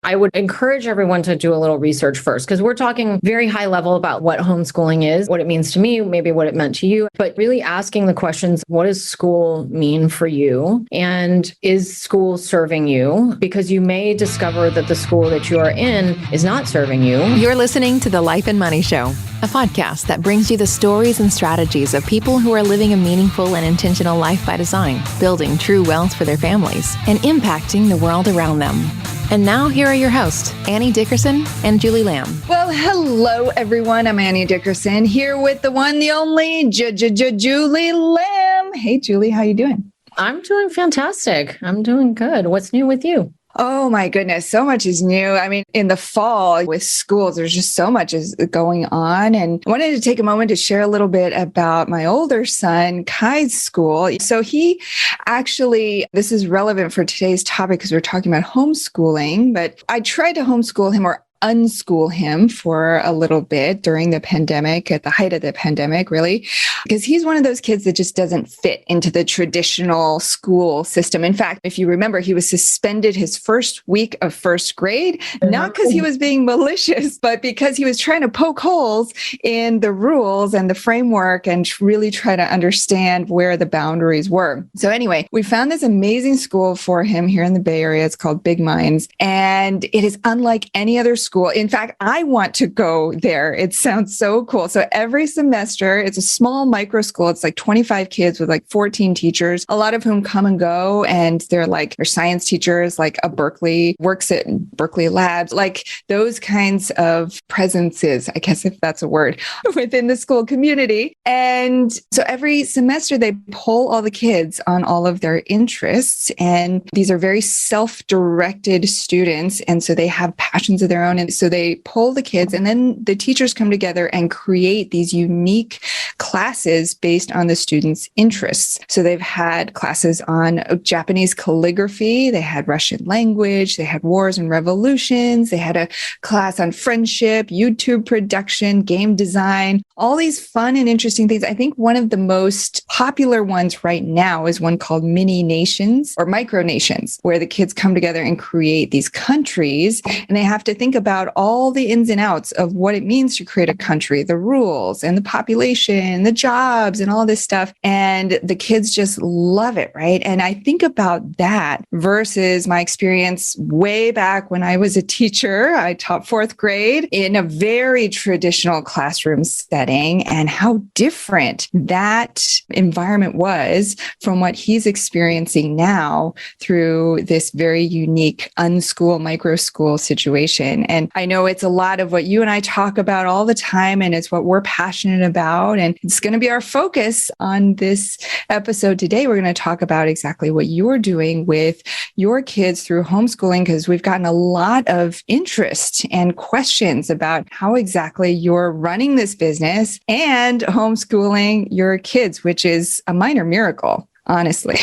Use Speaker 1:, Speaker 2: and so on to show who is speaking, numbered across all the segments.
Speaker 1: I would encourage everyone to do a little research first, because we're talking very high level about what homeschooling is, what it means to me, maybe what it meant to you, but really asking the questions, what does school mean for you? And is school serving you? Because you may discover that the school that you are in is not serving you.
Speaker 2: You're listening to The Life and Money Show, a podcast that brings you the stories and strategies of people who are living a meaningful and intentional life by design, building true wealth for their families, and impacting the world around them. And now here are your hosts, Annie Dickerson and Julie Lamb.
Speaker 3: Well, hello, everyone. I'm Annie Dickerson here with the one, the only, Julie Lamb. Hey, Julie, how you doing?
Speaker 1: I'm doing fantastic. I'm doing good. What's new with you?
Speaker 3: Oh my goodness, so much is new. I mean, in the fall with schools, there's just so much is going on. And I wanted to take a moment to share a little bit about my older son, Kai's school. So he actually, this is relevant for today's topic because we're talking about homeschooling, but I tried to homeschool him or unschool him for a little bit during the pandemic, at the height of the pandemic, really, because he's one of those kids that just doesn't fit into the traditional school system. In fact, if you remember, he was suspended his first week of first grade, not because he was being malicious, but because he was trying to poke holes in the rules and the framework and really try to understand where the boundaries were. So anyway, we found this amazing school for him here in the Bay Area. It's called Big Minds, and it is unlike any other school. In fact, I want to go there. It sounds so cool. So every semester, it's a small micro school. It's like 25 kids with like 14 teachers, a lot of whom come and go. And they're science teachers, like a Berkeley, works at Berkeley Labs, like those kinds of presences, I guess if that's a word, within the school community. And so every semester, they poll all the kids on all of their interests. And these are very self-directed students. And so they have passions of their own. And so they poll the kids, and then the teachers come together and create these unique classes based on the students' interests. So they've had classes on Japanese calligraphy, they had Russian language, they had wars and revolutions, they had a class on friendship, YouTube production, game design, all these fun and interesting things. I think one of the most popular ones right now is one called mini nations or micronations, where the kids come together and create these countries, and they have to think about all the ins and outs of what it means to create a country, the rules and the population, the jobs and all this stuff. And the kids just love it, right? And I think about that versus my experience way back when I was a teacher. I taught fourth grade in a very traditional classroom setting, and how different that environment was from what he's experiencing now through this very unique unschool, micro school situation. And I know it's a lot of what you and I talk about all the time, and it's what we're passionate about. And it's going to be our focus on this episode today. We're going to talk about exactly what you're doing with your kids through homeschooling, because we've gotten a lot of interest and questions about how exactly you're running this business and homeschooling your kids, which is a minor miracle, honestly.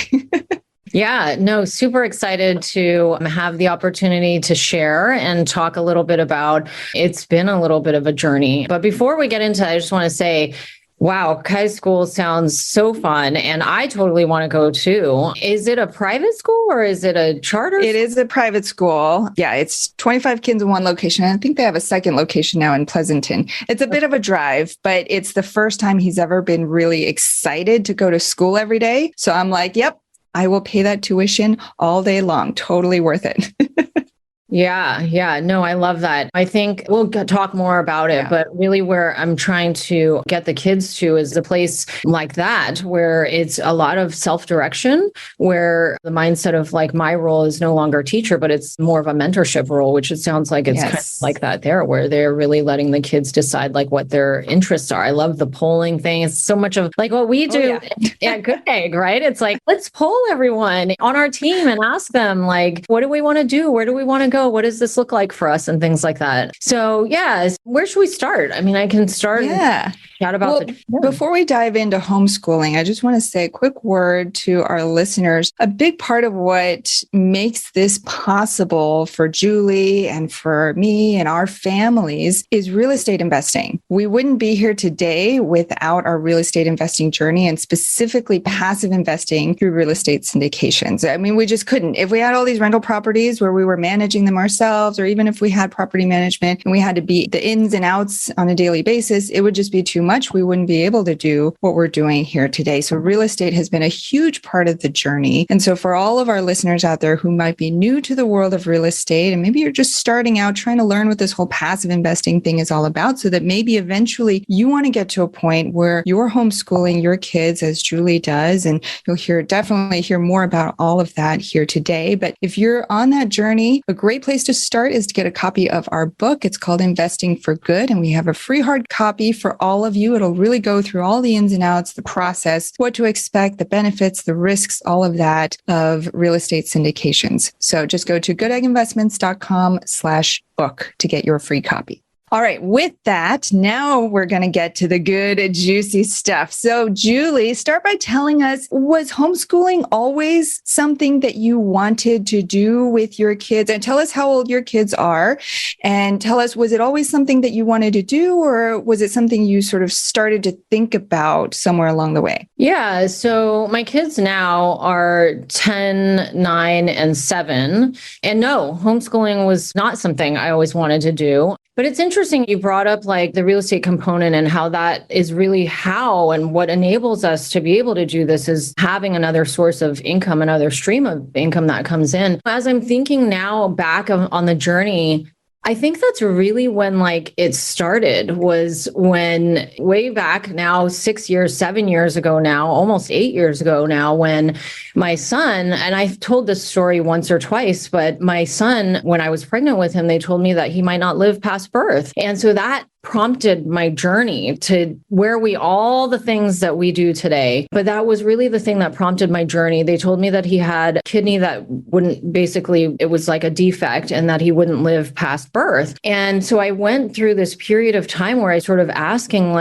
Speaker 1: Yeah, no, super excited to have the opportunity to share and talk a little bit about, it's been a little bit of a journey. But before we get into it, I just want to say, wow, Kai's school sounds so fun, and I totally want to go too. Is it a private school or is it a charter?
Speaker 3: It is a private school. Yeah, it's 25 kids in one location. I think they have a second location now in Pleasanton. It's a bit of a drive, but it's the first time he's ever been really excited to go to school every day. So I'm like, yep, I will pay that tuition all day long. Totally worth it.
Speaker 1: Yeah. No, I love that. I think we'll talk more about it, but really where I'm trying to get the kids to is a place like that, where it's a lot of self-direction, where the mindset of like my role is no longer teacher, but it's more of a mentorship role, which it sounds like it's kind of like that there, where they're really letting the kids decide like what their interests are. I love the polling thing. It's so much of like what we do at Goodegg, right? It's like, let's poll everyone on our team and ask them like, what do we want to do? Where do we want to go? What does this look like for us? And things like that. So where should we start? I mean, I can start chat about
Speaker 3: before we dive into homeschooling, I just want to say a quick word to our listeners. A big part of what makes this possible for Julie and for me and our families is real estate investing. We wouldn't be here today without our real estate investing journey, and specifically passive investing through real estate syndications. I mean, we just couldn't. If we had all these rental properties where we were managing them ourselves, or even if we had property management and we had to be the ins and outs on a daily basis, it would just be too much. We wouldn't be able to do what we're doing here today. So real estate has been a huge part of the journey. And so for all of our listeners out there who might be new to the world of real estate, and maybe you're just starting out trying to learn what this whole passive investing thing is all about, so that maybe eventually you want to get to a point where you're homeschooling your kids as Julie does. And you'll definitely hear more about all of that here today. But if you're on that journey, a great place to start is to get a copy of our book. It's called Investing for Good. And we have a free hard copy for all of you. It'll really go through all the ins and outs, the process, what to expect, the benefits, the risks, all of that of real estate syndications. So just go to goodegginvestments.com/book to get your free copy. All right. With that, now we're going to get to the good, juicy stuff. So, Julie, start by telling us, was homeschooling always something that you wanted to do with your kids? And tell us how old your kids are. And tell us, was it always something that you wanted to do, or was it something you sort of started to think about somewhere along the way?
Speaker 1: Yeah. So my kids now are 10, 9, and 7. And no, homeschooling was not something I always wanted to do. But it's interesting you brought up like the real estate component and how that is really how and what enables us to be able to do this is having another source of income, another stream of income that comes in. As I'm thinking now back on the journey, I think that's really when like it started, was when way back now, 6 years, 7 years ago now, almost 8 years ago now, when my son, and I've told this story once or twice, but my son, when I was pregnant with him, they told me that he might not live past birth. And so that prompted my journey to where all the things that we do today. But that was really the thing that prompted my journey. They told me that he had a kidney that wouldn't, basically, it was like a defect and that he wouldn't live past birth. And so I went through this period of time where I sort of asking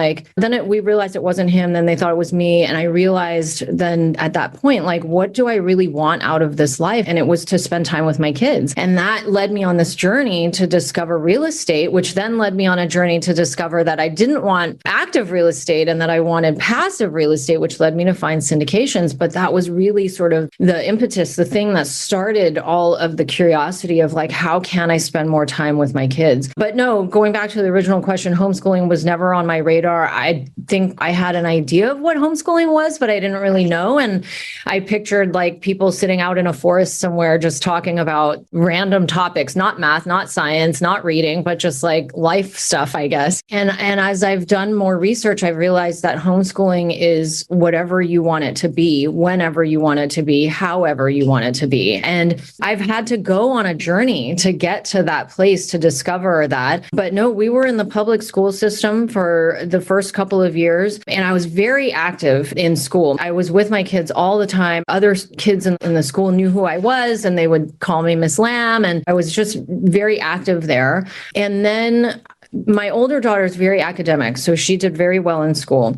Speaker 1: we realized it wasn't him. Then they thought it was me. And I realized then at that point, like, what do I really want out of this life? And it was to spend time with my kids. And that led me on this journey to discover real estate, which then led me on a journey to discover that I didn't want active real estate and that I wanted passive real estate, which led me to find syndications. But that was really sort of the impetus, the thing that started all of the curiosity of like, how can I spend more time with my kids? But no, going back to the original question, homeschooling was never on my radar. I think I had an idea of what homeschooling was, but I didn't really know. And I pictured like people sitting out in a forest somewhere just talking about random topics, not math, not science, not reading, but just like life stuff, I guess. And as I've done more research, I've realized that homeschooling is whatever you want it to be, whenever you want it to be, however you want it to be. And I've had to go on a journey to get to that place to discover that. But no, we were in the public school system for the first couple of years, and I was very active in school. I was with my kids all the time. Other kids in the school knew who I was, and they would call me Miss Lamb, and I was just very active there. And then my older daughter is very academic, so she did very well in school.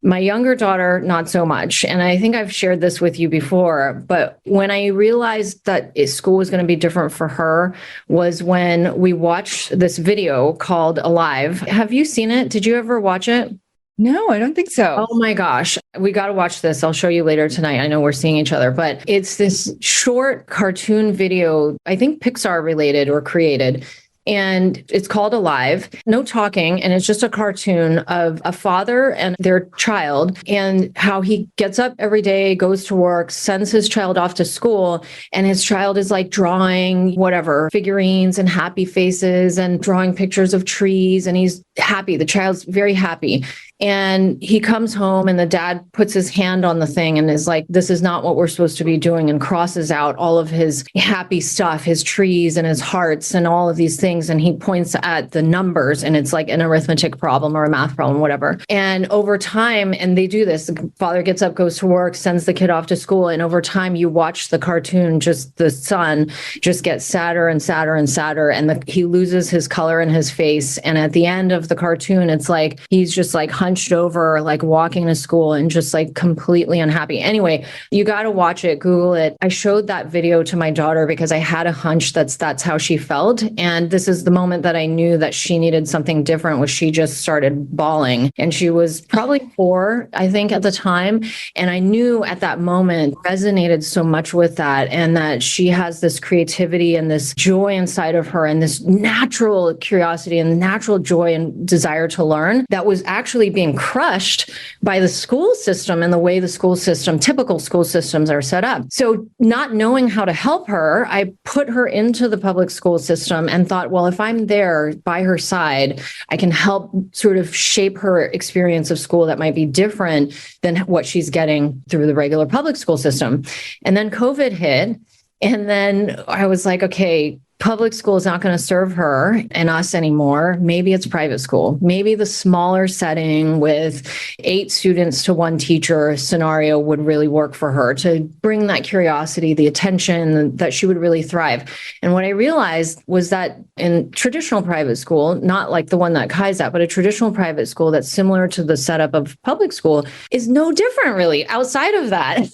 Speaker 1: My younger daughter, not so much. And I think I've shared this with you before, but when I realized that school was going to be different for her was when we watched this video called Alive. Have you seen it? Did you ever watch it?
Speaker 3: No, I don't think so.
Speaker 1: Oh my gosh. We got to watch this. I'll show you later tonight. I know we're seeing each other, but it's this short cartoon video, I think Pixar related or created. And it's called Alive, no talking. And it's just a cartoon of a father and their child and how he gets up every day, goes to work, sends his child off to school. And his child is like drawing whatever, figurines and happy faces and drawing pictures of trees. And he's happy. The child's very happy. And he comes home and the dad puts his hand on the thing and is like, this is not what we're supposed to be doing, and crosses out all of his happy stuff, his trees and his hearts and all of these things. And he points at the numbers and it's like an arithmetic problem or a math problem, whatever. And over time, and they do this, the father gets up, goes to work, sends the kid off to school. And over time, you watch the cartoon, just the son just gets sadder and sadder and sadder. And he loses his color in his face. And at the end of the cartoon, it's like, he's just like hunched over, like walking to school and just like completely unhappy. Anyway, you got to watch it, Google it. I showed that video to my daughter because I had a hunch that's how she felt. And this is the moment that I knew that she needed something different, was she just started bawling. And she was probably 4, I think, at the time. And I knew at that moment resonated so much with that, and that she has this creativity and this joy inside of her and this natural curiosity and natural joy and desire to learn that was actually being crushed by the school system and the way the school system, typical school systems, are set up. So not knowing how to help her, I put her into the public school system and thought, well, if I'm there by her side, I can help sort of shape her experience of school that might be different than what she's getting through the regular public school system. And then COVID hit. And then I was like, okay, public school is not going to serve her and us anymore. Maybe it's private school. Maybe the smaller setting with 8 students to 1 teacher scenario would really work for her to bring that curiosity, the attention, that she would really thrive. And what I realized was that in traditional private school, not like the one that Kai's at, but a traditional private school that's similar to the setup of public school is no different really outside of that.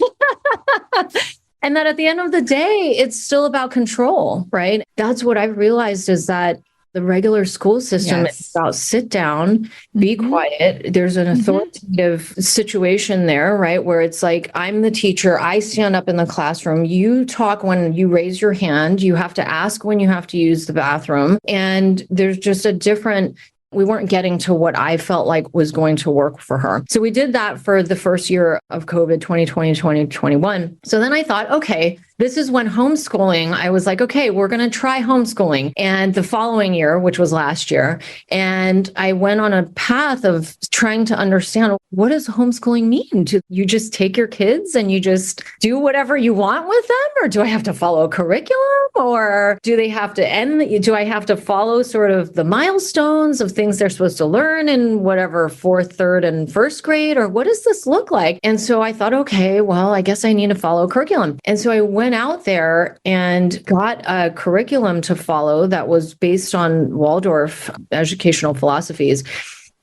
Speaker 1: And that at the end of the day, it's still about control, right? That's what I've realized, is that the regular school system is about sit down, be quiet. There's an authoritative situation there, right? Where it's like, I'm the teacher. I stand up in the classroom. You talk when you raise your hand. You have to ask when you have to use the bathroom. And there's just a different, we weren't getting to what I felt like was going to work for her. So we did that for the first year of COVID, 2020, 2021. So then I thought, okay, this is when homeschooling, I was like, okay, we're going to try homeschooling. And the following year, which was last year, and I went on a path of trying to understand, what does homeschooling mean? Do you just take your kids and you just do whatever you want with them? Or do I have to follow a curriculum? Or do they have to do I have to follow sort of the milestones of things they're supposed to learn in whatever 4th, 3rd, and 1st grade? Or what does this look like? And so I thought, okay, well, I guess I need to follow curriculum. And so I went out there and got a curriculum to follow that was based on Waldorf educational philosophies.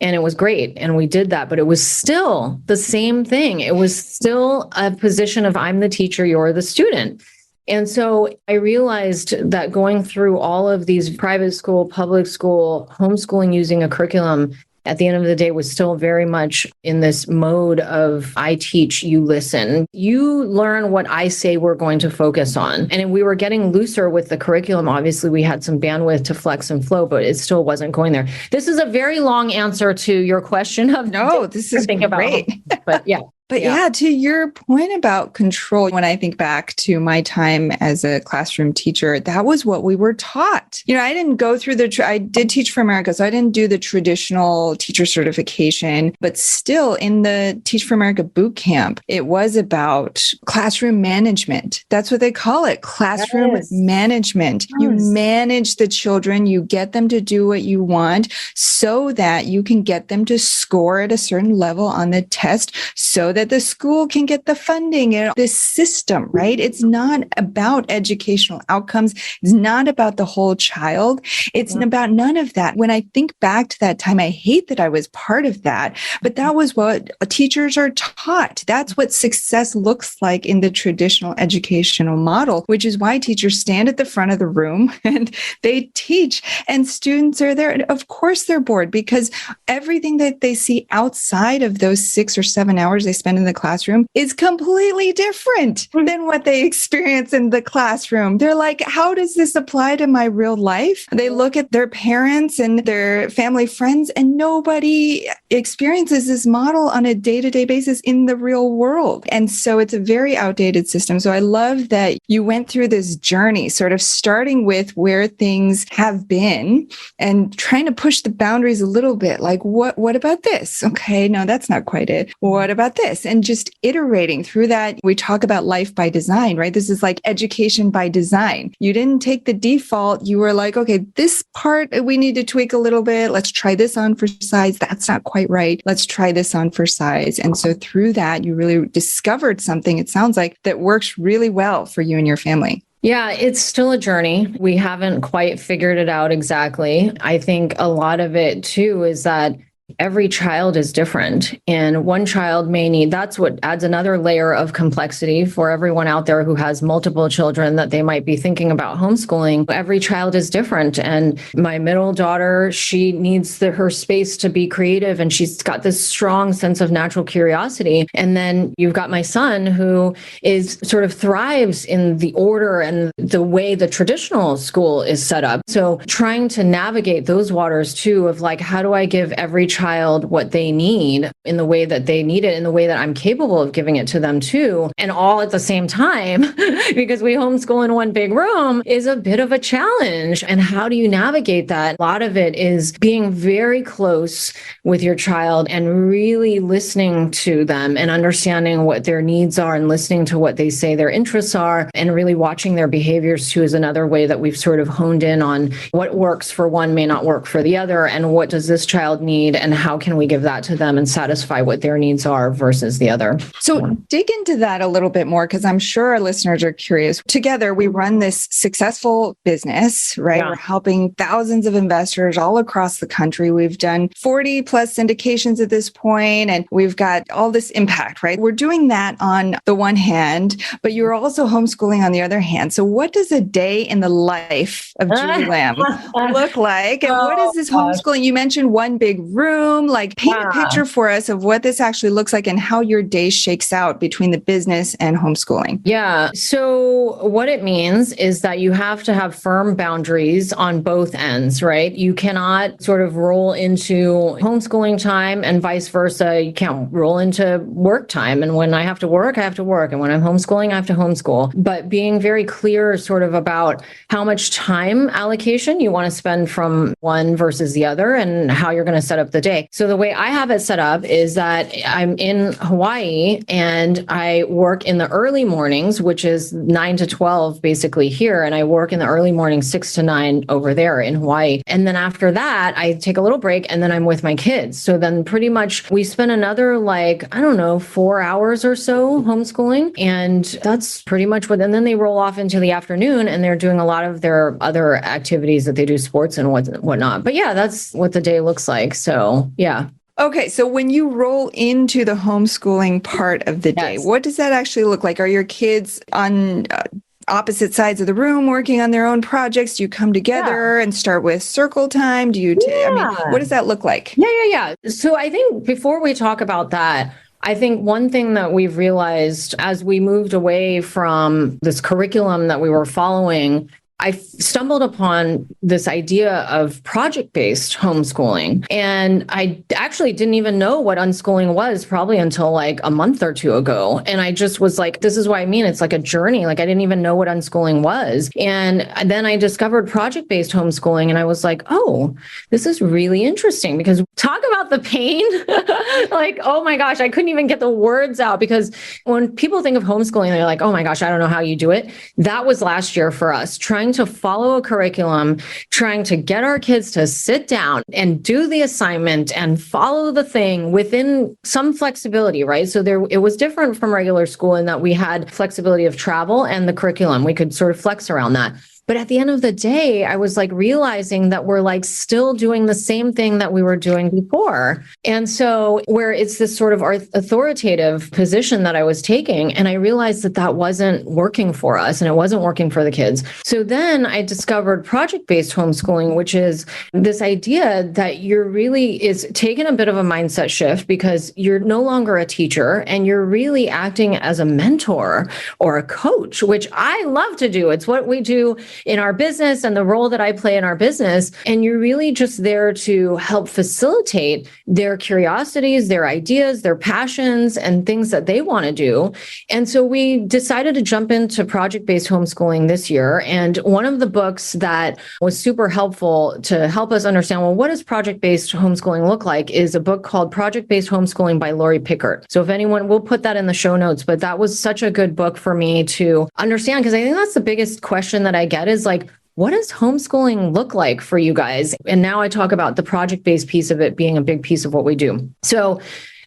Speaker 1: And it was great. And we did that, but it was still the same thing. It was still a position of, I'm the teacher, you're the student. And so I realized that going through all of these private school, public school, homeschooling using a curriculum, at the end of the day, was still very much in this mode of, I teach, you listen. You learn what I say we're going to focus on. And we were getting looser with the curriculum. Obviously, we had some bandwidth to flex and flow, but it still wasn't going there. This is a very long answer to your question of,
Speaker 3: no, this is great.
Speaker 1: But yeah.
Speaker 3: But yeah, to your point about control, when I think back to my time as a classroom teacher, that was what we were taught. You know, I didn't go through I did Teach for America, so I didn't do the traditional teacher certification, but still in the Teach for America boot camp, it was about classroom management. That's what they call it, classroom management. Yes. You manage the children, you get them to do what you want so that you can get them to score at a certain level on the test so that the school can get the funding and this system, right? It's not about educational outcomes. It's not about the whole child. It's about none of that. When I think back to that time, I hate that I was part of that, but that was what teachers are taught. That's what success looks like in the traditional educational model, which is why teachers stand at the front of the room and they teach and students are there. And of course they're bored because everything that they see outside of those 6 or 7 hours they spend in the classroom is completely different than what they experience in the classroom. They're like, how does this apply to my real life? They look at their parents and their family friends, and nobody experiences this model on a day-to-day basis in the real world. And so it's a very outdated system. So I love that you went through this journey, sort of starting with where things have been and trying to push the boundaries a little bit. Like, what about this? Okay, no, that's not quite it. What about this? And just iterating through that. We talk about life by design, right? This is like education by design. You didn't take the default. You were like, okay, this part we need to tweak a little bit. Let's try this on for size. That's not quite right. Let's try this on for size. And so through that, you really discovered something, it sounds like, that works really well for you and your family.
Speaker 1: Yeah, it's still a journey. We haven't quite figured it out exactly. I think a lot of it too is that every child is different, and one child may need, that's what adds another layer of complexity for everyone out there who has multiple children that they might be thinking about homeschooling. Every child is different. And my middle daughter, she needs her space to be creative, and she's got this strong sense of natural curiosity. And then you've got my son, who is sort of thrives in the order and the way the traditional school is set up. So trying to navigate those waters too, of like, how do I give every child what they need in the way that they need it, in the way that I'm capable of giving it to them too, and all at the same time, because we homeschool in one big room, is a bit of a challenge. And how do you navigate that? A lot of it is being very close with your child and really listening to them and understanding what their needs are and listening to what they say their interests are, and really watching their behaviors too is another way that we've sort of honed in on what works for one may not work for the other, and what does this child need, and how can we give that to them and satisfy what their needs are versus the other.
Speaker 3: So dig into that a little bit more, because I'm sure our listeners are curious. Together, we run this successful business, right? Yeah. We're helping thousands of investors all across the country. We've done 40 plus syndications at this point, and we've got all this impact, right? We're doing that on the one hand, but you're also homeschooling on the other hand. So what does a day in the life of Julie Lamb look like? And what is this homeschooling? You mentioned one big room. Like, paint a picture for us of what this actually looks like and how your day shakes out between the business and homeschooling.
Speaker 1: Yeah. So what it means is that you have to have firm boundaries on both ends, right? You cannot sort of roll into homeschooling time and vice versa. You can't roll into work time. And when I have to work, I have to work. And when I'm homeschooling, I have to homeschool. But being very clear sort of about how much time allocation you want to spend from one versus the other, and how you're going to set up the day. So the way I have it set up is that I'm in Hawaii and I work in the early mornings, which is 9 to 12 basically here. And I work in the early morning, 6 to 9 over there in Hawaii. And then after that, I take a little break and then I'm with my kids. So then pretty much we spend another 4 hours or so homeschooling. And that's pretty much what, and then they roll off into the afternoon and they're doing a lot of their other activities that they do, sports and whatnot. But yeah, that's what the day looks like. So yeah.
Speaker 3: Okay. So when you roll into the homeschooling part of the day, what does that actually look like? Are your kids on opposite sides of the room working on their own projects? Do you come together and start with circle time? Do you, what does that look like?
Speaker 1: Yeah. So I think before we talk about that, I think one thing that we've realized as we moved away from this curriculum that we were following, I stumbled upon this idea of project-based homeschooling. And I actually didn't even know what unschooling was probably until like a month or two ago. And I just was like, this is what I mean. It's like a journey. Like I didn't even know what unschooling was. And then I discovered project-based homeschooling and I was like, oh, this is really interesting, because talk about the pain. Like, oh my gosh, I couldn't even get the words out, because when people think of homeschooling, they're like, oh my gosh, I don't know how you do it. That was last year for us, trying to follow a curriculum, trying to get our kids to sit down and do the assignment and follow the thing within some flexibility, right? So it was different from regular school in that we had flexibility of travel and the curriculum. We could sort of flex around that. But at the end of the day, I was like realizing that we're like still doing the same thing that we were doing before. And so where it's this sort of authoritative position that I was taking, and I realized that that wasn't working for us and it wasn't working for the kids. So then I discovered project-based homeschooling, which is this idea that you're really is taking a bit of a mindset shift, because you're no longer a teacher and you're really acting as a mentor or a coach, which I love to do. It's what we do in our business and the role that I play in our business. And you're really just there to help facilitate their curiosities, their ideas, their passions, and things that they want to do. And so we decided to jump into project-based homeschooling this year. And one of the books that was super helpful to help us understand, well, what does project-based homeschooling look like, is a book called Project-Based Homeschooling by Lori Pickert. So if anyone, we'll put that in the show notes, but that was such a good book for me to understand, because I think that's the biggest question that I get is like, what does homeschooling look like for you guys? And now I talk about the project-based piece of it being a big piece of what we do. So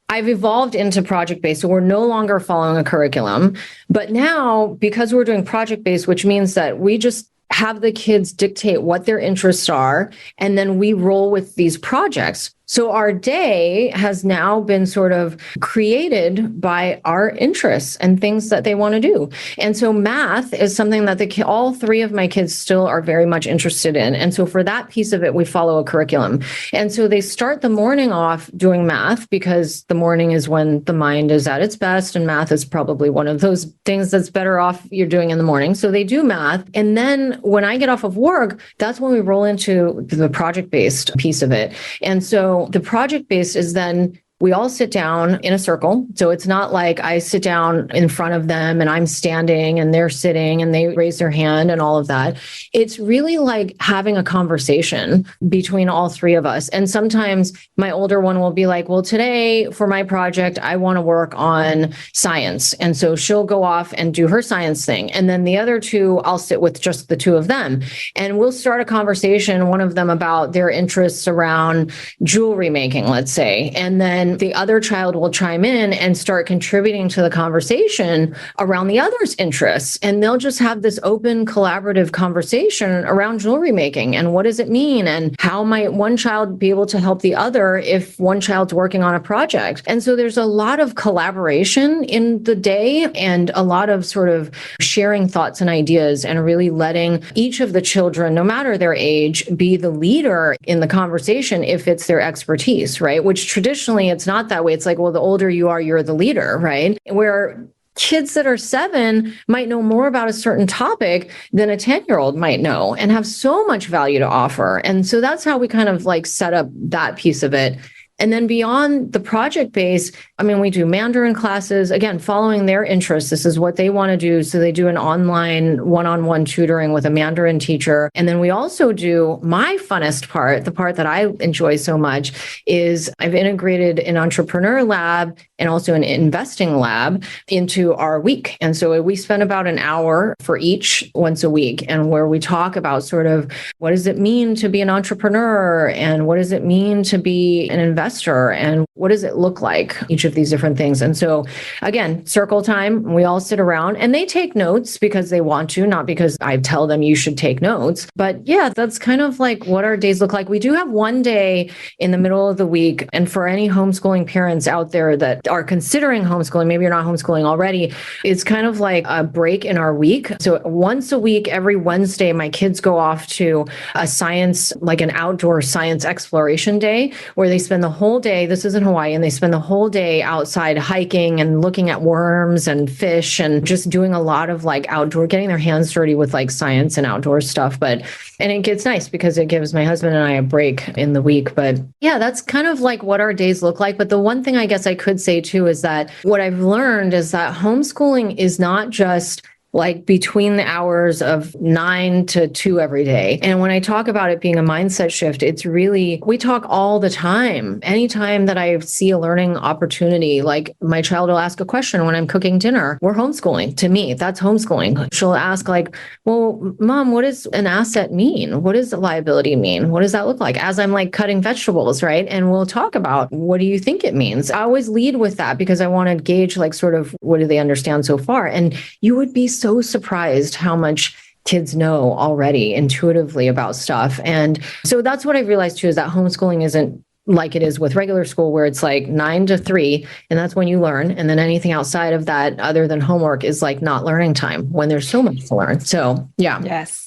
Speaker 1: I've evolved into project-based. So we're no longer following a curriculum, but now because we're doing project-based, which means that we just have the kids dictate what their interests are, and then we roll with these projects. So our day has now been sort of created by our interests and things that they want to do. And so math is something that all three of my kids still are very much interested in. And so for that piece of it, we follow a curriculum. And so they start the morning off doing math because the morning is when the mind is at its best. And math is probably one of those things that's better off you're doing in the morning. So they do math. And then when I get off of work, that's when we roll into the project-based piece of it. And so the project-based is then we all sit down in a circle. So it's not like I sit down in front of them and I'm standing and they're sitting and they raise their hand and all of that. It's really like having a conversation between all three of us. And sometimes my older one will be like, well, today for my project, I want to work on science. And so she'll go off and do her science thing. And then the other two, I'll sit with just the two of them. And we'll start a conversation, one of them about their interests around jewelry making, let's say. And then the other child will chime in and start contributing to the conversation around the other's interests. And they'll just have this open, collaborative conversation around jewelry making. And what does it mean? And how might one child be able to help the other if one child's working on a project? And so there's a lot of collaboration in the day and a lot of sort of sharing thoughts and ideas and really letting each of the children, no matter their age, be the leader in the conversation if it's their expertise, right? Which traditionally it's not that way. It's like, well, the older you are, you're the leader, right? Where kids that are 7 might know more about a certain topic than a 10-year-old might know and have so much value to offer. And so that's how we kind of like set up that piece of it. And then beyond the project base, I mean, we do Mandarin classes, again, following their interests. This is what they want to do. So they do an online one-on-one tutoring with a Mandarin teacher. And then we also do my funnest part, the part that I enjoy so much, is I've integrated an entrepreneur lab and also an investing lab into our week. And so we spend about an hour for each once a week, and where we talk about sort of what does it mean to be an entrepreneur and what does it mean to be an investor and what does it look like, each of these different things. And so again, circle time, we all sit around and they take notes because they want to, not because I tell them you should take notes. But yeah, that's kind of like what our days look like. We do have one day in the middle of the week. And for any homeschooling parents out there that are considering homeschooling, maybe you're not homeschooling already, it's kind of like a break in our week. So once a week, every Wednesday, my kids go off to a science, like an outdoor science exploration day, where they spend the whole day, this is in Hawaii, and they spend the whole day outside hiking and looking at worms and fish and just doing a lot of like outdoor, getting their hands dirty with like science and outdoor stuff. And it gets nice because it gives my husband and I a break in the week. But yeah, that's kind of like what our days look like. But the one thing I guess I could say too is that what I've learned is that homeschooling is not just like between the hours of 9 to 2 every day. And when I talk about it being a mindset shift, it's really, we talk all the time. Anytime that I see a learning opportunity, like my child will ask a question when I'm cooking dinner, we're homeschooling. To me, that's homeschooling. She'll ask like, well, Mom, what does an asset mean? What does a liability mean? What does that look like? As I'm like cutting vegetables, right? And we'll talk about, what do you think it means? I always lead with that because I want to gauge like sort of what do they understand so far? And you would be so surprised how much kids know already intuitively about stuff. And so that's what I realized too, is that homeschooling isn't like it is with regular school, where it's like 9 to 3, and that's when you learn. And then anything outside of that, other than homework, is like not learning time when there's so much to learn. So yeah.
Speaker 3: Yes.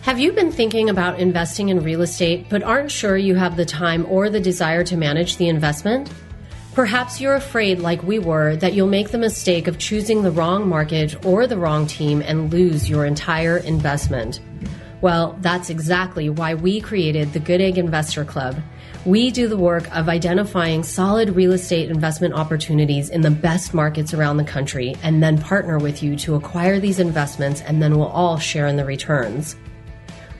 Speaker 4: Have you been thinking about investing in real estate, but aren't sure you have the time or the desire to manage the investment? Perhaps you're afraid, like we were, that you'll make the mistake of choosing the wrong market or the wrong team and lose your entire investment. Well, that's exactly why we created the Goodegg Investor Club. We do the work of identifying solid real estate investment opportunities in the best markets around the country, and then partner with you to acquire these investments, and then we'll all share in the returns.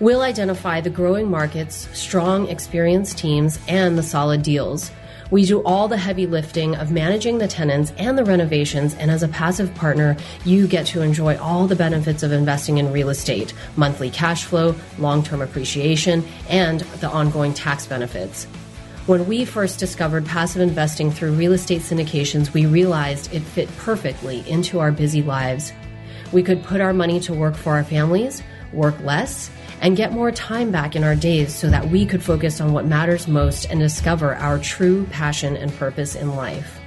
Speaker 4: We'll identify the growing markets, strong, experienced teams, and the solid deals. We do all the heavy lifting of managing the tenants and the renovations, and as a passive partner, you get to enjoy all the benefits of investing in real estate: monthly cash flow, long-term appreciation, and the ongoing tax benefits. When we first discovered passive investing through real estate syndications, we realized it fit perfectly into our busy lives. we could put our money to work for our families, work less, and get more time back in our days so that we could focus on what matters most and discover our true passion and purpose in life.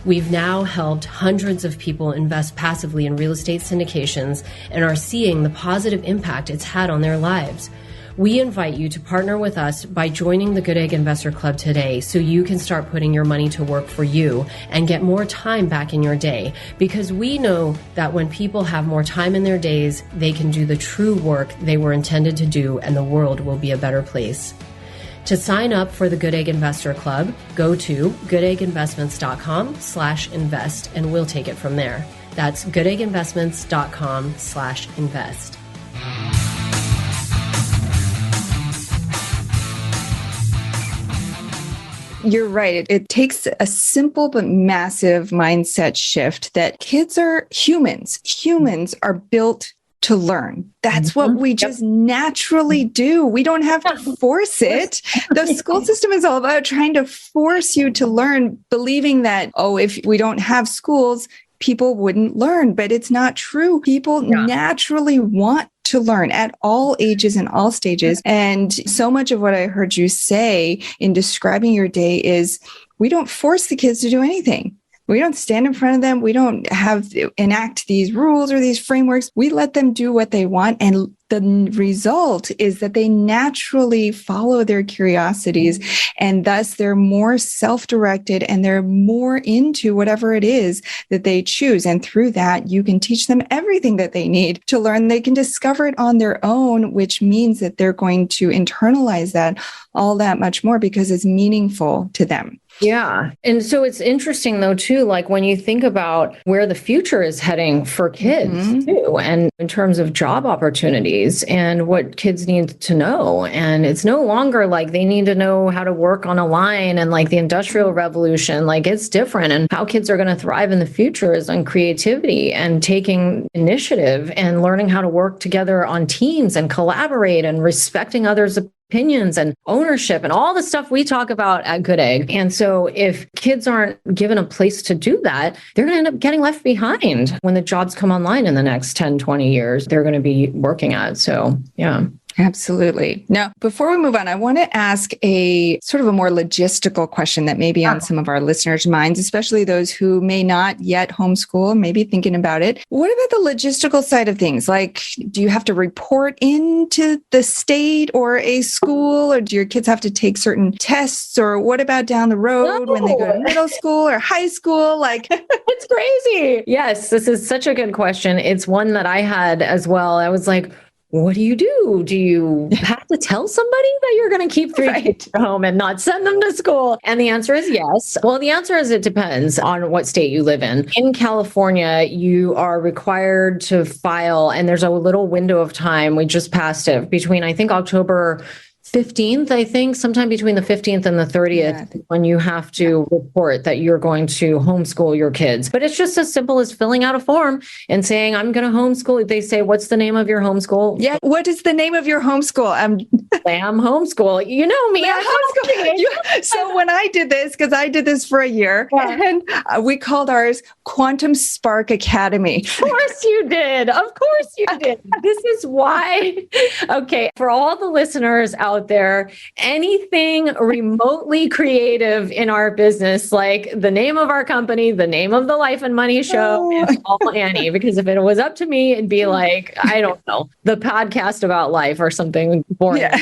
Speaker 4: We've now helped hundreds of people invest passively in real estate syndications and are seeing the positive impact it's had on their lives. We invite you to partner with us by joining the Goodegg Investor Club today so you can start putting your money to work for you and get more time back in your day, because we know that when people have more time in their days, they can do the true work they were intended to do, and the world will be a better place. To sign up for the Goodegg Investor Club, go to goodegginvestments.com/invest and we'll take it from there. That's goodegginvestments.com/invest.
Speaker 3: You're right. It takes a simple but massive mindset shift that kids are humans. Humans are built to learn. That's what we just naturally do. We don't have to force it. The school system is all about trying to force you to learn, believing that, if we don't have schools, people wouldn't learn. But it's not true. People naturally want to learn at all ages and all stages. And so much of what I heard you say in describing your day is we don't force the kids to do anything. We don't stand in front of them. We don't enact these rules or these frameworks. We let them do what they want. And the result is that they naturally follow their curiosities, and thus they're more self-directed and they're more into whatever it is that they choose. And through that, you can teach them everything that they need to learn. They can discover it on their own, which means that they're going to internalize that all that much more because it's meaningful to them.
Speaker 1: Yeah. And so it's interesting though, too, like when you think about where the future is heading for kids too, and in terms of job opportunities and what kids need to know. And it's no longer like they need to know how to work on a line and like the Industrial Revolution, like it's different. And how kids are going to thrive in the future is on creativity and taking initiative and learning how to work together on teams and collaborate and respecting others' opinions and ownership and all the stuff we talk about at Goodegg. And so if kids aren't given a place to do that, they're going to end up getting left behind when the jobs come online in the next 10, 20 years they're going to be working at. So, yeah.
Speaker 3: Absolutely. Now, before we move on, I want to ask a sort of a more logistical question that may be on some of our listeners' minds, especially those who may not yet homeschool, maybe thinking about it. What about the logistical side of things? Like, do you have to report into the state or a school, or do your kids have to take certain tests? Or what about down the road when they go to middle school or high school? Like,
Speaker 1: it's crazy. Yes, this is such a good question. It's one that I had as well. I was like, what do? Do you have to tell somebody that you're going to keep three kids at home and not send them to school? And the answer is yes. Well, the answer is it depends on what state you live in. In California, you are required to file, and there's a little window of time. We just passed it between, I think, October 15th, I think, sometime between the 15th and the 30th, when you have to report that you're going to homeschool your kids. But it's just as simple as filling out a form and saying, I'm going to homeschool. They say, what's the name of your homeschool?
Speaker 3: Yeah. What is the name of your homeschool?
Speaker 1: Lamb Homeschool. You know me.
Speaker 3: So when I did this, because I did this for a year, and we called ours Quantum Spark Academy.
Speaker 1: Of course you did. Of course you did. This is why. Okay. For all the listeners out there, anything remotely creative in our business, like the name of our company, the name of the Life and Money Show, it's all Annie. Because if it was up to me, it'd be like, I don't know, the podcast about life or something boring. Yeah.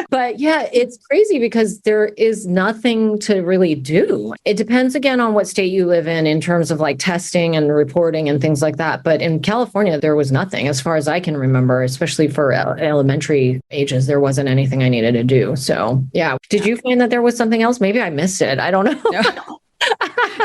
Speaker 1: But yeah, it's crazy because there is nothing to really do. It depends again on what state you live in terms of like testing and reporting and things like that. But in California, there was nothing as far as I can remember, especially for elementary ages. There wasn't anything I needed to do. So yeah. Did you find that there was something else? Maybe I missed it. I don't know.
Speaker 3: No.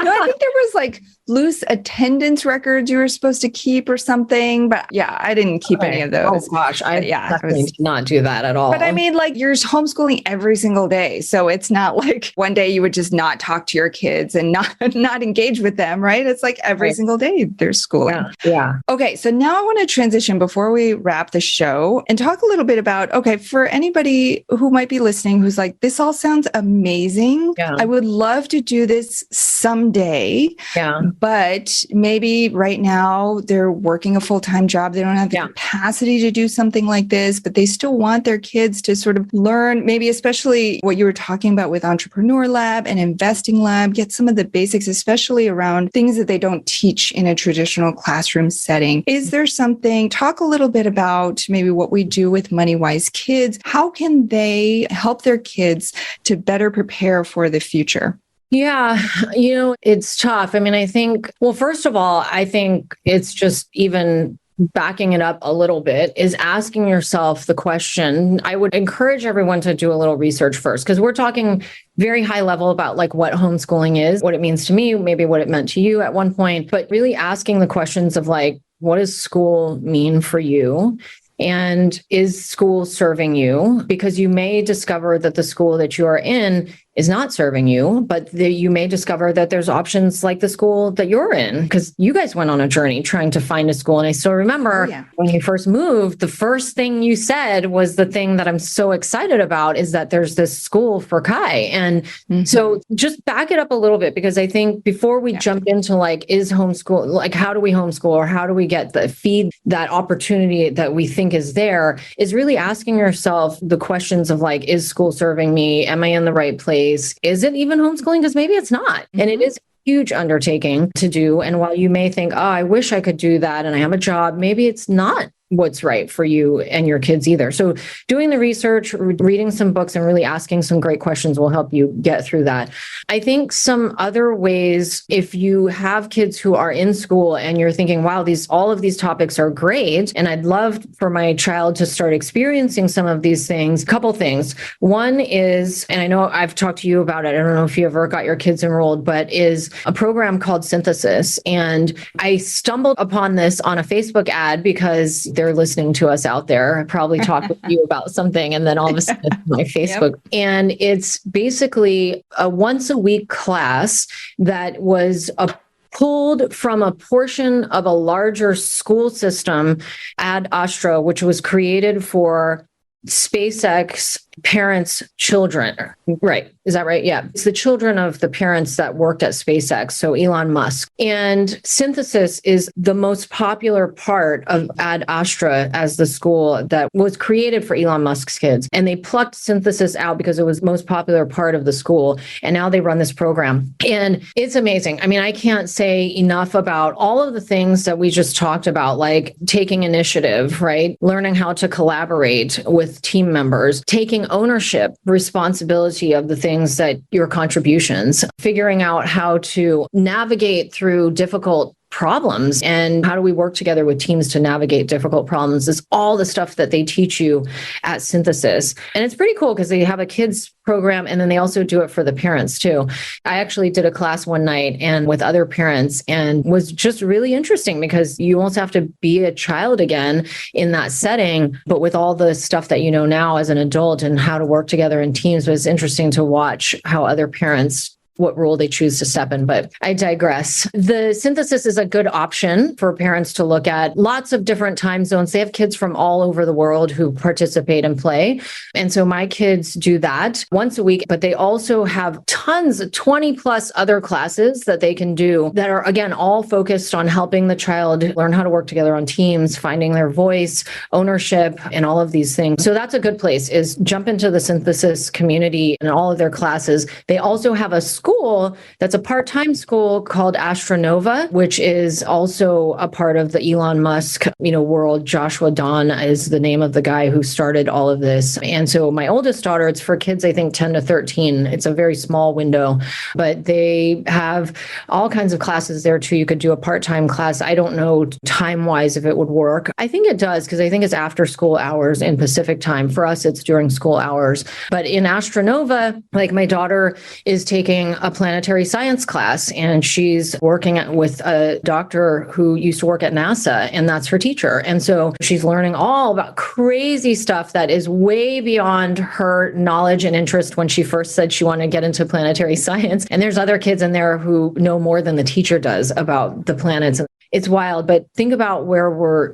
Speaker 3: No, I think there was like loose attendance records you were supposed to keep or something. But yeah, I didn't keep any of those.
Speaker 1: Oh gosh, I definitely did not do that at all.
Speaker 3: But I mean, like you're homeschooling every single day. So it's not like one day you would just not talk to your kids and not engage with them, right? It's like every single day there's schooling.
Speaker 1: Yeah.
Speaker 3: Okay, so now I want to transition before we wrap the show and talk a little bit about, okay, for anybody who might be listening who's like, this all sounds amazing. Yeah. I would love to do this someday. someday.
Speaker 1: Yeah.
Speaker 3: But maybe right now they're working a full-time job. They don't have the capacity to do something like this, but they still want their kids to sort of learn, maybe especially what you were talking about with Entrepreneur Lab and Investing Lab, get some of the basics, especially around things that they don't teach in a traditional classroom setting. Is there something, talk a little bit about maybe what we do with MoneyWise Kids. How can they help their kids to better prepare for the future?
Speaker 1: Yeah, it's tough. I mean, I think, well, first of all, I think it's just even backing it up a little bit is asking yourself the question. I would encourage everyone to do a little research first, because we're talking very high level about like what homeschooling is, what it means to me, maybe what it meant to you at one point, but really asking the questions of like, what does school mean for you? And is school serving you? Because you may discover that the school that you are in is not serving you, but you may discover that there's options like the school that you're in, because you guys went on a journey trying to find a school. And I still remember when you first moved, the first thing you said was the thing that I'm so excited about is that there's this school for Kai. And so just back it up a little bit, because I think before we jump into like, is homeschool, like how do we homeschool or how do we get the feed that opportunity that we think is there, is really asking yourself the questions of like, is school serving me? Am I in the right place? Is it even homeschooling? Because maybe it's not. And it is a huge undertaking to do. And while you may think, oh, I wish I could do that and I have a job, maybe it's not what's right for you and your kids either. So doing the research, reading some books, and really asking some great questions will help you get through that. I think some other ways, if you have kids who are in school and you're thinking, wow, all of these topics are great, and I'd love for my child to start experiencing some of these things, a couple things. One is, and I know I've talked to you about it, I don't know if you ever got your kids enrolled, but is a program called Synthesis. And I stumbled upon this on a Facebook ad because they're listening to us out there. I probably talked with you about something, and then all of a sudden it's my Facebook. And it's basically a once a week class that was pulled from a portion of a larger school system, Ad Astra, which was created for SpaceX parents' children. Right. Is that right? Yeah. It's the children of the parents that worked at SpaceX. So Elon Musk. And Synthesis is the most popular part of Ad Astra as the school that was created for Elon Musk's kids. And they plucked Synthesis out because it was the most popular part of the school. And now they run this program. And it's amazing. I mean, I can't say enough about all of the things that we just talked about, like taking initiative, right? Learning how to collaborate with team members, taking ownership, responsibility of the things that your contributions, figuring out how to navigate through difficult problems and how do we work together with teams to navigate difficult problems is all the stuff that they teach you at Synthesis. And it's pretty cool because they have a kids program and then they also do it for the parents too. I actually did a class one night and with other parents and was just really interesting because you almost have to be a child again in that setting, but with all the stuff that you know now as an adult and how to work together in teams. It was interesting to watch how other parents what role they choose to step in, but I digress. The Synthesis is a good option for parents to look at. Lots of different time zones. They have kids from all over the world who participate and play. And so my kids do that once a week, but they also have tons, 20 plus other classes that they can do that are, again, all focused on helping the child learn how to work together on teams, finding their voice, ownership, and all of these things. So that's a good place is jump into the Synthesis community and all of their classes. They also have a school that's a part-time school called Astronova, which is also a part of the Elon Musk, world. Joshua Don is the name of the guy who started all of this. And so my oldest daughter, it's for kids, I think 10 to 13. It's a very small window, but they have all kinds of classes there too. You could do a part-time class. I don't know time-wise if it would work. I think it does because I think it's after school hours in Pacific time. For us, it's during school hours. But in Astronova, like my daughter is taking a planetary science class and she's working with a doctor who used to work at NASA and that's her teacher. And so she's learning all about crazy stuff that is way beyond her knowledge and interest when she first said she wanted to get into planetary science. And there's other kids in there who know more than the teacher does about the planets. It's wild, but think about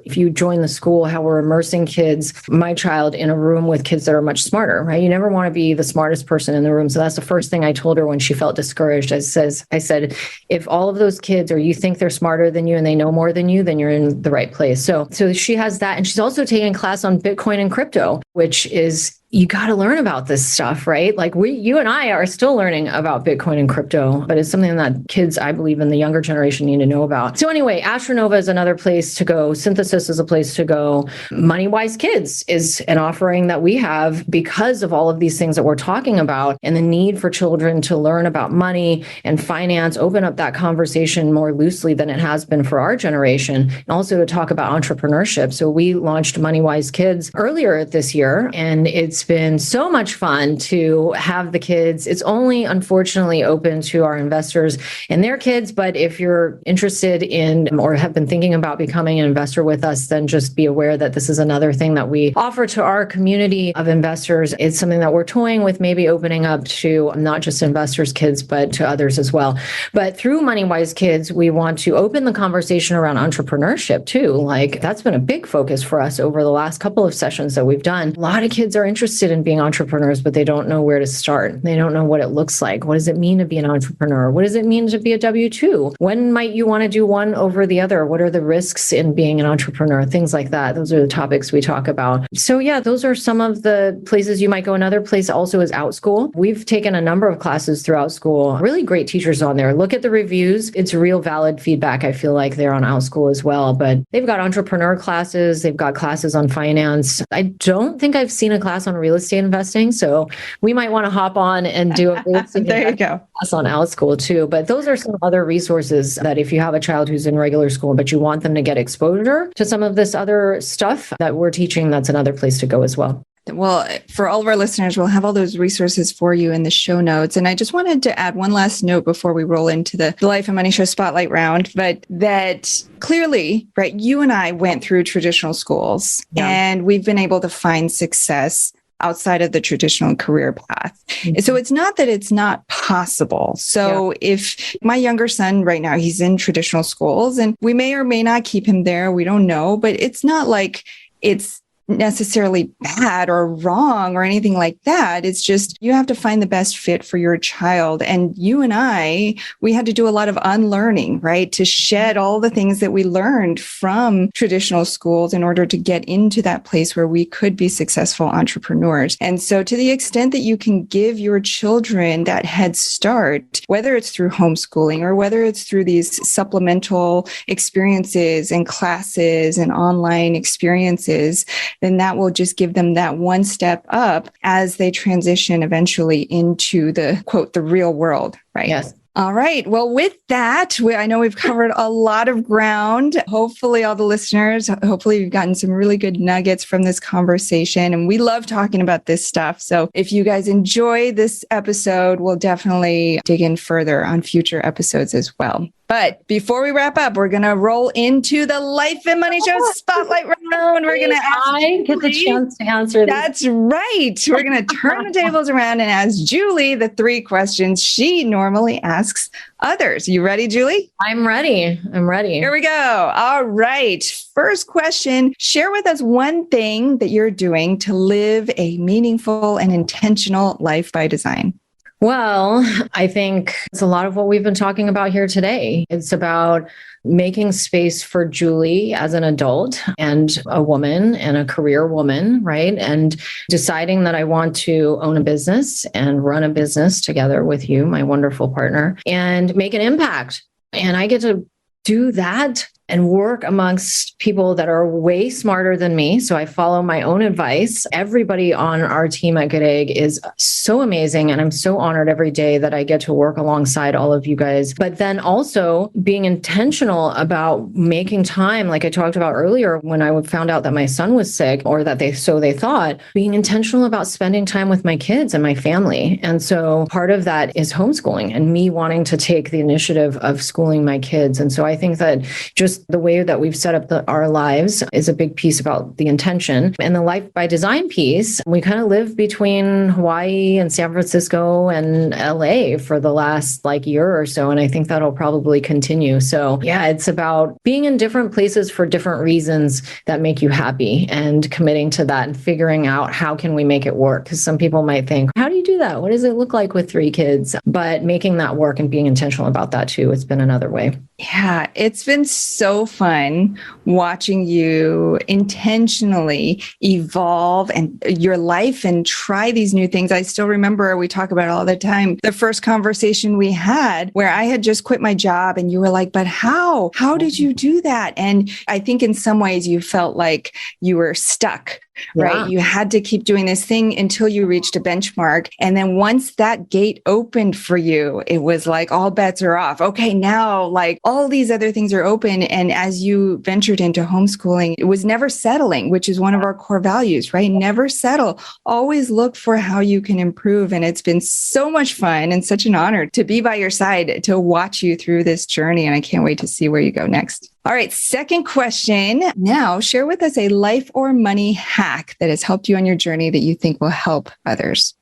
Speaker 1: if you join the school, how we're immersing kids, my child, in a room with kids that are much smarter, right? You never want to be the smartest person in the room. So that's the first thing I told her when she felt discouraged. I said, if all of those kids, or you think they're smarter than you and they know more than you, then you're in the right place. So she has that. And she's also taking a class on Bitcoin and crypto, which is, you got to learn about this stuff, right? Like you and I are still learning about Bitcoin and crypto, but it's something that kids, I believe, in the younger generation need to know about. So anyway, Astronova is another place to go. Synthesis is a place to go. MoneyWise Kids is an offering that we have because of all of these things that we're talking about and the need for children to learn about money and finance, open up that conversation more loosely than it has been for our generation, and also to talk about entrepreneurship. So we launched MoneyWise Kids earlier this year, and it's been so much fun to have the kids. It's only unfortunately open to our investors and their kids, but if you're interested in or have been thinking about becoming an investor with us, then just be aware that this is another thing that we offer to our community of investors. It's something that we're toying with, maybe opening up to not just investors' kids, but to others as well. But through MoneyWise Kids, we want to open the conversation around entrepreneurship too. Like that's been a big focus for us over the last couple of sessions that we've done. A lot of kids are interested in being entrepreneurs, but they don't know where to start. They don't know what it looks like. What does it mean to be an entrepreneur? What does it mean to be a W-2? When might you want to do one over the other? What are the risks in being an entrepreneur? Things like that. Those are the topics we talk about. So yeah, those are some of the places you might go. Another place also is OutSchool. We've taken a number of classes throughout school. Really great teachers on there. Look at the reviews. It's real valid feedback, I feel like, they're on OutSchool as well. But they've got entrepreneur classes. They've got classes on finance. I don't think I've seen a class on real estate investing. So we might want to hop on and do a
Speaker 3: there you go.
Speaker 1: class on OutSchool too. But those are some other resources that if you have a child who's in regular school, but you want them to get exposure to some of this other stuff that we're teaching, that's another place to go as well.
Speaker 3: Well, for all of our listeners, we'll have all those resources for you in the show notes. And I just wanted to add one last note before we roll into the Life and Money Show Spotlight round, but that clearly, right, you and I went through traditional schools and we've been able to find success outside of the traditional career path. Mm-hmm. So it's not that it's not possible. So if my younger son right now, he's in traditional schools and we may or may not keep him there. We don't know, but it's not like it's necessarily bad or wrong or anything like that. It's just you have to find the best fit for your child. And you and I, we had to do a lot of unlearning, right? To shed all the things that we learned from traditional schools in order to get into that place where we could be successful entrepreneurs. And so to the extent that you can give your children that head start, whether it's through homeschooling or whether it's through these supplemental experiences and classes and online experiences, then that will just give them that one step up as they transition eventually into the, quote, the real world, right?
Speaker 1: Yes.
Speaker 3: All right. Well, with that, I know we've covered a lot of ground. Hopefully all the listeners, hopefully you've gotten some really good nuggets from this conversation. And we love talking about this stuff. So if you guys enjoy this episode, we'll definitely dig in further on future episodes as well. But before we wrap up, we're going to roll into the Life and Money Show Spotlight round. We're going to ask
Speaker 1: I get the chance to answer this.
Speaker 3: That's right. We're going to turn the tables around and ask Julie the 3 questions she normally asks others. You ready, Julie?
Speaker 1: I'm ready.
Speaker 3: Here we go. All right. First question. Share with us one thing that you're doing to live a meaningful and intentional life by design.
Speaker 1: Well, I think it's a lot of what we've been talking about here today. It's about making space for Julie as an adult and a woman and a career woman, right? And deciding that I want to own a business and run a business together with you, my wonderful partner, and make an impact. And I get to do that and work amongst people that are way smarter than me. So I follow my own advice. Everybody on our team at Goodegg is so amazing. And I'm so honored every day that I get to work alongside all of you guys. But then also being intentional about making time, like I talked about earlier, when I found out that my son was sick, or that they thought, being intentional about spending time with my kids and my family. And so part of that is homeschooling and me wanting to take the initiative of schooling my kids. And so I think that just just the way that we've set up our lives is a big piece about the intention. And the life by design piece, we kind of live between Hawaii and San Francisco and LA for the last year or so. And I think that'll probably continue. So yeah, it's about being in different places for different reasons that make you happy and committing to that and figuring out how can we make it work? Because some people might think, how do you do that? What does it look like with 3 kids? But making that work and being intentional about that too, it's been another way.
Speaker 3: Yeah, it's been so fun watching you intentionally evolve and your life and try these new things. I still remember we talk about it all the time. The first conversation we had where I had just quit my job and you were like, but how? How did you do that? And I think in some ways you felt like you were stuck. Right.
Speaker 1: Yeah.
Speaker 3: You had to keep doing this thing until you reached a benchmark. And then once that gate opened for you, it was like all bets are off. Okay, now all these other things are open. And as you ventured into homeschooling, it was never settling, which is one of our core values, right? Never settle. Always look for how you can improve. And it's been so much fun and such an honor to be by your side, to watch you through this journey. And I can't wait to see where you go next. All right, second question. Now, share with us a life or money hack that has helped you on your journey that you think will help others.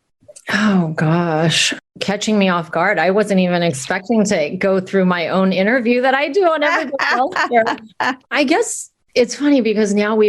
Speaker 1: Oh, gosh. Catching me off guard. I wasn't even expecting to go through my own interview that I do on everybody else here. I guess it's funny because now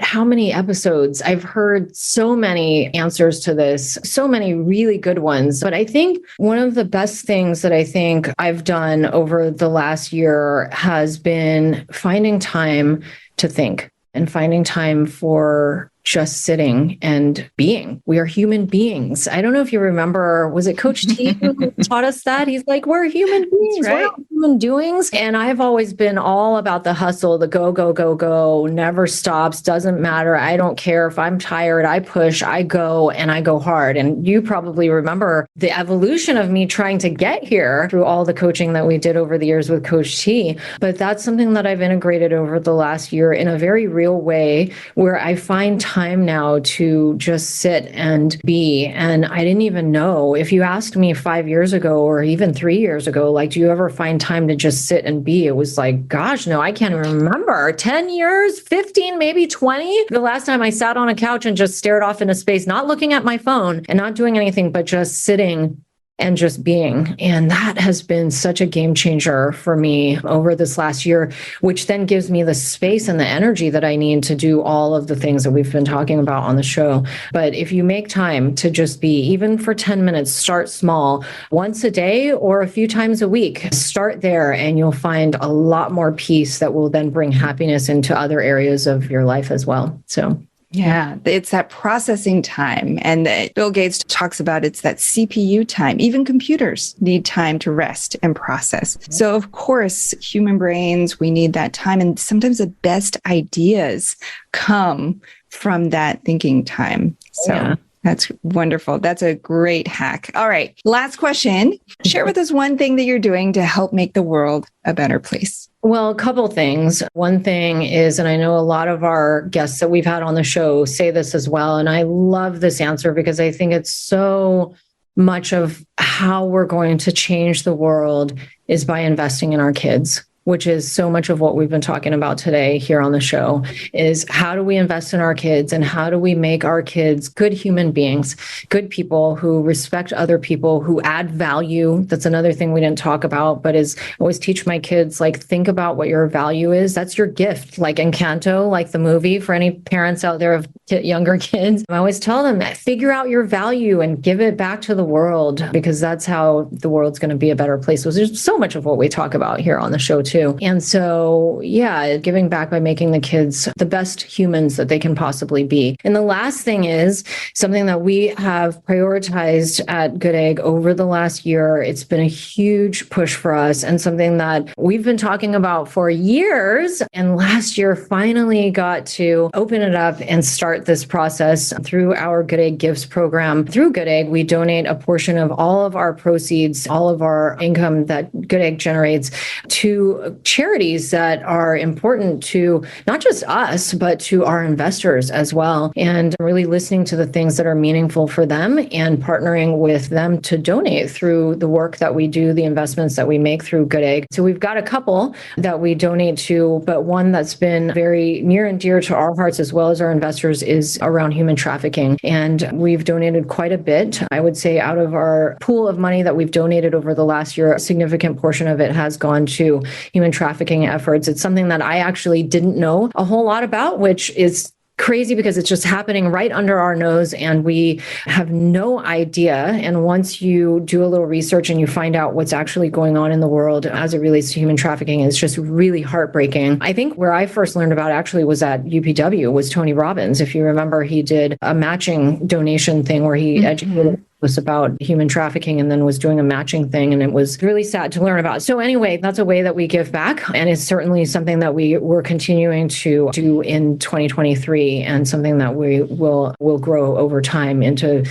Speaker 1: how many episodes? I've heard so many answers to this, so many really good ones. But I think one of the best things that I think I've done over the last year has been finding time to think and finding time for just sitting and being. We are human beings. I don't know if you remember, was it Coach T who taught us that? He's like, we're human beings,
Speaker 3: right.
Speaker 1: We're human doings. And I've always been all about the hustle, the go, go, go, go, never stops, doesn't matter. I don't care if I'm tired, I push, I go, and I go hard. And you probably remember the evolution of me trying to get here through all the coaching that we did over the years with Coach T. But that's something that I've integrated over the last year in a very real way where I find time now to just sit and be. And I didn't even know, if you asked me 5 years ago or even 3 years ago, do you ever find time to just sit and be? It was like, gosh, no, I can't remember. 10 years, 15, maybe 20. The last time I sat on a couch and just stared off into space, not looking at my phone and not doing anything, but just sitting and just being. And that has been such a game changer for me over this last year, which then gives me the space and the energy that I need to do all of the things that we've been talking about on the show. But if you make time to just be, even for 10 minutes, start small, once a day or a few times a week, start there and you'll find a lot more peace that will then bring happiness into other areas of your life as well. So
Speaker 3: yeah, it's that processing time. And Bill Gates talks about it's that CPU time. Even computers need time to rest and process. So of course, human brains, we need that time. And sometimes the best ideas come from that thinking time. So yeah. That's wonderful. That's a great hack. All right. Last question. Share with us one thing that you're doing to help make the world a better place.
Speaker 1: Well, a couple things. One thing is, and I know a lot of our guests that we've had on the show say this as well, and I love this answer because I think it's so much of how we're going to change the world is by investing in our kids, which is so much of what we've been talking about today here on the show, is how do we invest in our kids and how do we make our kids good human beings, good people who respect other people, who add value. That's another thing we didn't talk about, but is I always teach my kids, think about what your value is. That's your gift, like Encanto, like the movie, for any parents out there of younger kids. I always tell them, figure out your value and give it back to the world, because that's how the world's going to be a better place. So there's so much of what we talk about here on the show too. And so, yeah, giving back by making the kids the best humans that they can possibly be. And the last thing is something that we have prioritized at Goodegg over the last year. It's been a huge push for us and something that we've been talking about for years. And last year finally got to open it up and start start this process through our Goodegg Gifts program. Through Goodegg, we donate a portion of all of our proceeds, all of our income that Goodegg generates to charities that are important to not just us, but to our investors as well. And really listening to the things that are meaningful for them and partnering with them to donate through the work that we do, the investments that we make through Goodegg. So we've got a couple that we donate to, but one that's been very near and dear to our hearts as well as our investors is around human trafficking. And we've donated quite a bit. I would say out of our pool of money that we've donated over the last year, a significant portion of it has gone to human trafficking efforts. It's something that I actually didn't know a whole lot about, which is crazy because it's just happening right under our nose and we have no idea. And once you do a little research and you find out what's actually going on in the world as it relates to human trafficking, it's just really heartbreaking. I think where I first learned about it actually was at UPW, was Tony Robbins. If you remember, he did a matching donation thing where he educated us about human trafficking and then was doing a matching thing. And it was really sad to learn about. So anyway, that's a way that we give back. And it's certainly something that we're continuing to do in 2023 and something that we will grow over time into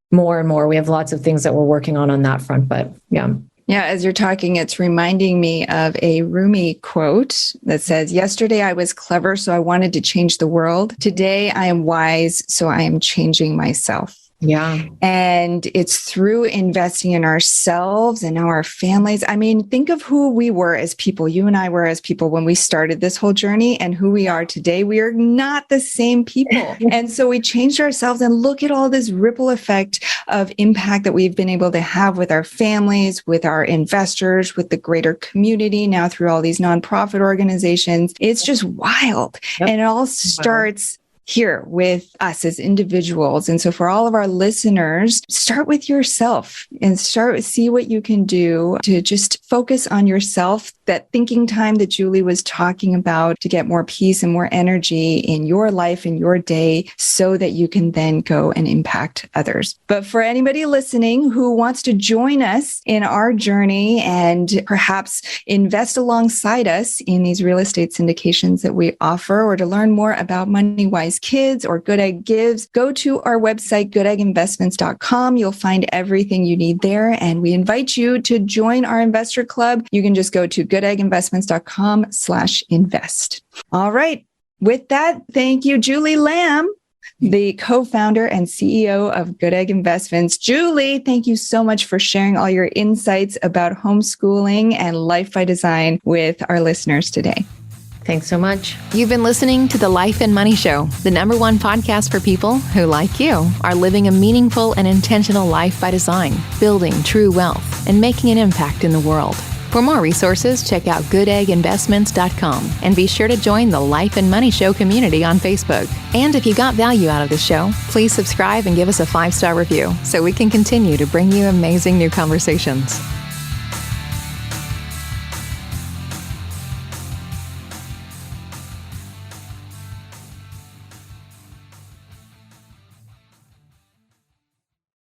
Speaker 1: more and more. We have lots of things that we're working on that front, but yeah.
Speaker 3: Yeah, as you're talking, it's reminding me of a Rumi quote that says, "Yesterday I was clever, so I wanted to change the world. Today I am wise, so I am changing myself."
Speaker 1: Yeah.
Speaker 3: And it's through investing in ourselves and our families. I mean, think of who we were as people. You and I were as people when we started this whole journey and who we are today. We are not the same people. And so we changed ourselves and look at all this ripple effect of impact that we've been able to have with our families, with our investors, with the greater community, now through all these nonprofit organizations. It's just wild. Yep. And it all starts here with us as individuals. And so for all of our listeners, start with yourself and see what you can do to just focus on yourself, that thinking time that Julie was talking about, to get more peace and more energy in your life and your day so that you can then go and impact others. But for anybody listening who wants to join us in our journey and perhaps invest alongside us in these real estate syndications that we offer, or to learn more about MoneyWise Kids or Goodegg Gives, go to our website, goodegginvestments.com. You'll find everything you need there. And we invite you to join our investor club. You can just go to goodegginvestments.com/invest. All right. With that, thank you, Julie Lamb, the co-founder and CEO of Goodegg Investments. Julie, thank you so much for sharing all your insights about homeschooling and life by design with our listeners today.
Speaker 1: Thanks so much.
Speaker 2: You've been listening to The Life and Money Show, the #1 podcast for people who, like you, are living a meaningful and intentional life by design, building true wealth, and making an impact in the world. For more resources, check out goodegginvestments.com and be sure to join the Life and Money Show community on Facebook. And if you got value out of the show, please subscribe and give us a 5-star review so we can continue to bring you amazing new conversations.